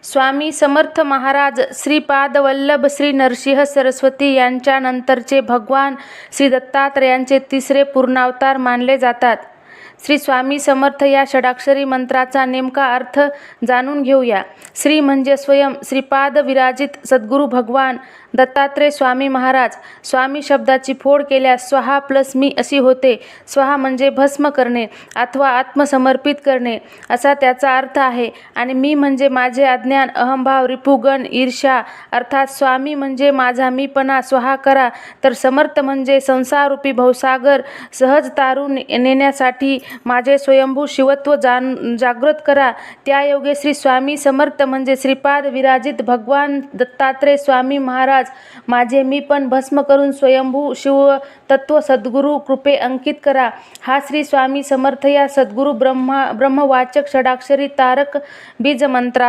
स्वामी समर्थ महाराज श्रीपाद वल्लभ श्री नरसिंह सरस्वती यांच्यानंतरचे भगवान श्री दत्तात्रेयांचे तिसरे पूर्णावतार मानले जातात. श्री स्वामी समर्थ या षडाक्षरी मंत्राचा नेमका अर्थ जाणून घेऊया. श्री म्हणजे स्वयं श्रीपाद विराजित सद्गुरू भगवान दत्तात्रेय स्वामी महाराज. स्वामी शब्दाची फोड केल्यास स्वाहा प्लस मी अशी होते. स्वाहा म्हणजे भस्म करणे अथवा आत्मसमर्पित करणे असा त्याचा अर्थ आहे. आणि मी म्हणजे माझे अज्ञान, अहंभाव, रिपुगण, ईर्ष्या. अर्थात स्वामी म्हणजे माझा मीपणा स्वाहा करा, तर समर्थ म्हणजे संसाररूपी भवसागर सहज तारून नेण्यासाठी माझे स्वयंभू शिवत्व जागृत करा. त्यायोगे श्री स्वामी समर्थ म्हणजे श्रीपाद विराजित भगवान दत्तात्रेय स्वामी महाराज माझे मी पण भस्म करून स्वयंभू शिवतत्व सद्गुरू कृपे अंकित करा. हा श्री स्वामी समर्थ या सद्गुरू ब्रह्मवाचक षडाक्षरी तारक बीज मंत्रा